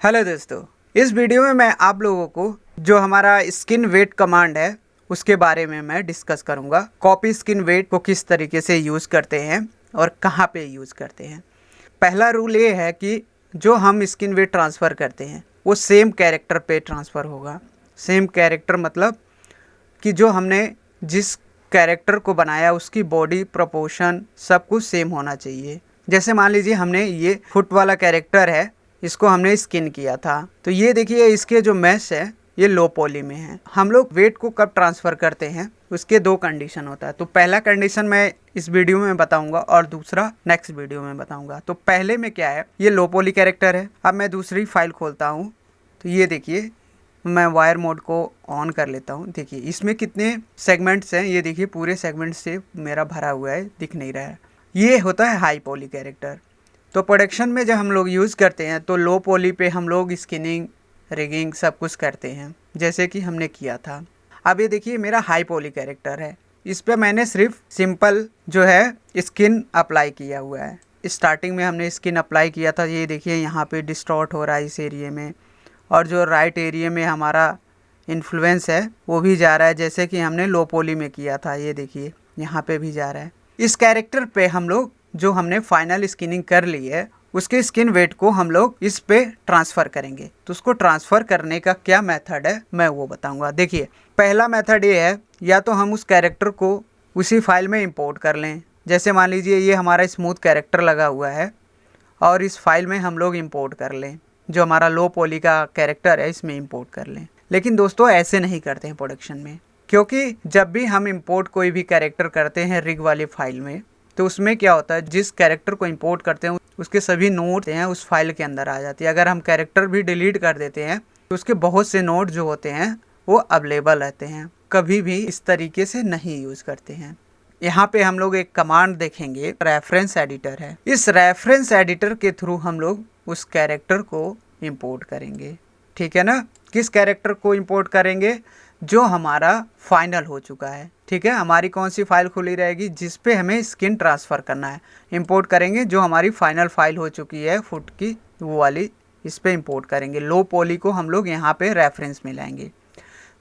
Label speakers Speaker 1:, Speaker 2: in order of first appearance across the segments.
Speaker 1: Hello दोस्तों, इस video में मैं आप लोगों को जो हमारा स्किन वेट कमांड है उसके बारे में मैं डिस्कस करूंगा। कॉपी स्किन वेट को किस तरीके से यूज़ करते हैं और कहां पे यूज़ करते हैं। पहला रूल ये है कि जो हम स्किन वेट ट्रांसफ़र करते हैं वो सेम कैरेक्टर पे ट्रांसफ़र होगा। सेम कैरेक्टर मतलब कि जो हमने जिस कैरेक्टर को बनाया उसकी बॉडी प्रोपोर्शन सब कुछ सेम होना चाहिए। जैसे मान लीजिए हमने ये फुट वाला कैरेक्टर है, इसको हमने स्किन किया था, तो ये देखिए इसके जो मैश है ये लो पॉली में है। हम लोग वेट को कब ट्रांसफ़र करते हैं उसके दो कंडीशन होता है। तो पहला कंडीशन मैं इस वीडियो में बताऊंगा और दूसरा नेक्स्ट वीडियो में बताऊंगा। तो पहले में क्या है, ये लो पॉली कैरेक्टर है। अब मैं दूसरी फाइल खोलता हूँ तो ये देखिए मैं वायर मोड को ऑन कर लेता हूँ। देखिए इसमें कितने सेगमेंट्स हैं, ये देखिए पूरे सेगमेंट से मेरा भरा हुआ है, दिख नहीं रहा है। ये होता है हाई पॉली कैरेक्टर। तो प्रोडक्शन में जब हम लोग यूज़ करते हैं तो लो पॉली पे हम लोग स्किनिंग रिगिंग सब कुछ करते हैं जैसे कि हमने किया था। अब ये देखिए मेरा हाई पॉली कैरेक्टर है, इस पर मैंने सिर्फ सिंपल जो है स्किन अप्लाई किया हुआ है। स्टार्टिंग में हमने स्किन अप्लाई किया था, ये देखिए यहाँ पे डिस्टॉर्ट हो रहा है इस एरिया में, और जो राइट एरिया में हमारा इन्फ्लुएंस है वो भी जा रहा है जैसे कि हमने लो पॉली में किया था। ये देखिए यहाँ पे भी जा रहा है। इस कैरेक्टर पे हम लोग जो हमने फाइनल स्किनिंग कर ली है उसके स्किन वेट को हम लोग इस पे ट्रांसफ़र करेंगे। तो उसको ट्रांसफ़र करने का क्या मेथड है मैं वो बताऊंगा। देखिए पहला मेथड ये है, या तो हम उस कैरेक्टर को उसी फाइल में इंपोर्ट कर लें। जैसे मान लीजिए ये हमारा स्मूथ कैरेक्टर लगा हुआ है और इस फाइल में हम लोग इंपोर्ट कर लें, जो हमारा लो पॉली का कैरेक्टर है इसमें इंपोर्ट कर लें। लेकिन दोस्तों ऐसे नहीं करते हैं प्रोडक्शन में, क्योंकि जब भी हम इंपोर्ट कोई भी कैरेक्टर करते हैं रिग वाली फाइल में तो उसमें क्या होता है, जिस कैरेक्टर को इंपोर्ट करते हैं उसके सभी नोट हैं उस फाइल के अंदर आ जाती है। अगर हम कैरेक्टर भी डिलीट कर देते हैं तो उसके बहुत से नोट जो होते हैं वो अवेलेबल रहते हैं। कभी भी इस तरीके से नहीं यूज़ करते हैं। यहाँ पे हम लोग एक कमांड देखेंगे, रेफरेंस एडिटर है। इस रेफरेंस एडिटर के थ्रू हम लोग उस कैरेक्टर को इंपोर्ट करेंगे। ठीक है ना। किस कैरेक्टर को इंपोर्ट करेंगे, जो हमारा फाइनल हो चुका है। ठीक है, हमारी कौन सी फाइल खुली रहेगी जिस पे हमें स्किन ट्रांसफ़र करना है, इंपोर्ट करेंगे जो हमारी फाइनल फाइल हो चुकी है फुट की वो वाली, इस पे इंपोर्ट करेंगे। लो पॉली को हम लोग यहाँ पे रेफरेंस में लाएंगे।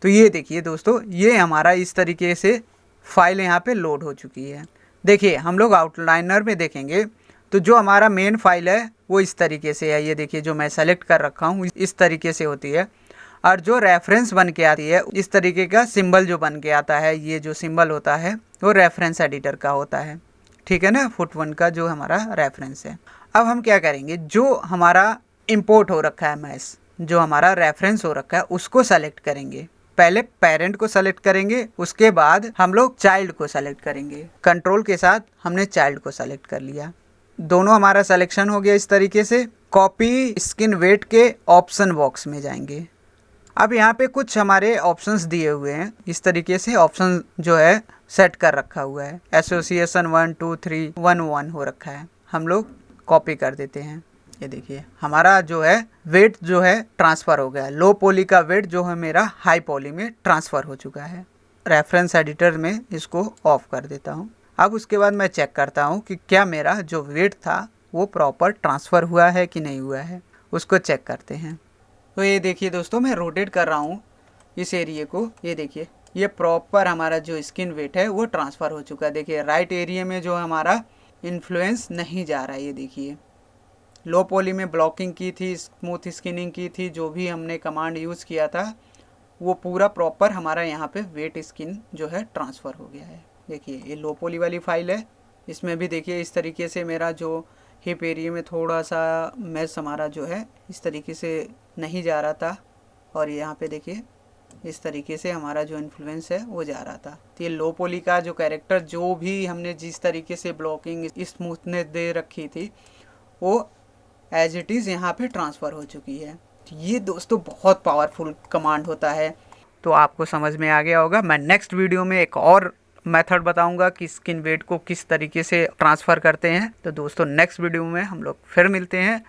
Speaker 1: तो ये देखिए दोस्तों, ये हमारा इस तरीके से फाइल यहाँ पे लोड हो चुकी है। देखिए हम लोग आउटलाइनर में देखेंगे तो जो हमारा मेन फाइल है वो इस तरीके से है। ये देखिए जो मैं सेलेक्ट कर रखा हूँ इस तरीके से होती है, और जो रेफरेंस बन के आती है इस तरीके का सिंबल जो बन के आता है, ये जो सिंबल होता है वो रेफरेंस एडिटर का होता है। ठीक है ना, फुट 1 का जो हमारा रेफरेंस है। अब हम क्या करेंगे, जो हमारा इंपोर्ट हो रखा है मैश, जो हमारा रेफरेंस हो रखा है उसको सेलेक्ट करेंगे। पहले पेरेंट को सेलेक्ट करेंगे, उसके बाद हम लोग चाइल्ड को सेलेक्ट करेंगे। कंट्रोल के साथ हमने चाइल्ड को सेलेक्ट कर लिया, दोनों हमारा सिलेक्शन हो गया। इस तरीके से कॉपी स्किन वेट के ऑप्शन बॉक्स में जाएंगे। अब यहाँ पे कुछ हमारे ऑप्शंस दिए हुए हैं, इस तरीके से ऑप्शन जो है सेट कर रखा हुआ है। एसोसिएशन 1 2 3 1 1 हो रखा है, हम लोग कॉपी कर देते हैं। ये देखिए हमारा जो है वेट जो है ट्रांसफ़र हो गया। लो पॉली का वेट जो है मेरा हाई पॉली में ट्रांसफ़र हो चुका है। रेफरेंस एडिटर में इसको ऑफ कर देता हूँ। अब उसके बाद मैं चेक करता हूँ कि क्या मेरा जो वेट था वो प्रॉपर ट्रांसफ़र हुआ है कि नहीं हुआ है, उसको चेक करते हैं। तो ये देखिए दोस्तों, मैं रोटेट कर रहा हूँ इस एरिया को। ये देखिए ये प्रॉपर हमारा जो स्किन वेट है वो ट्रांसफ़र हो चुका है। देखिए राइट एरिया में जो हमारा इन्फ्लुएंस नहीं जा रहा है। ये देखिए लो पॉली में ब्लॉकिंग की थी, स्मूथ स्किनिंग की थी, जो भी हमने कमांड यूज़ किया था वो पूरा प्रॉपर हमारा यहाँ पे वेट स्किन जो है ट्रांसफ़र हो गया है। देखिए ये लो पॉली वाली फाइल है, इसमें भी देखिए इस तरीके से मेरा जो हिप एरिया में थोड़ा सा मैश हमारा जो है इस तरीके से नहीं जा रहा था, और यहाँ पे देखिए इस तरीके से हमारा जो इन्फ्लुएंस है वो जा रहा था। तो ये लो पॉली का जो कैरेक्टर जो भी हमने जिस तरीके से ब्लॉकिंग स्मूथनेस दे रखी थी वो एज इट इज़ यहाँ पे ट्रांसफ़र हो चुकी है। तो ये दोस्तों बहुत पावरफुल कमांड होता है। तो आपको समझ में आ गया होगा। मैं नेक्स्ट वीडियो में एक और मेथड बताऊंगा कि स्किन वेट को किस तरीके से ट्रांसफ़र करते हैं। तो दोस्तों नेक्स्ट वीडियो में हम लोग फिर मिलते हैं।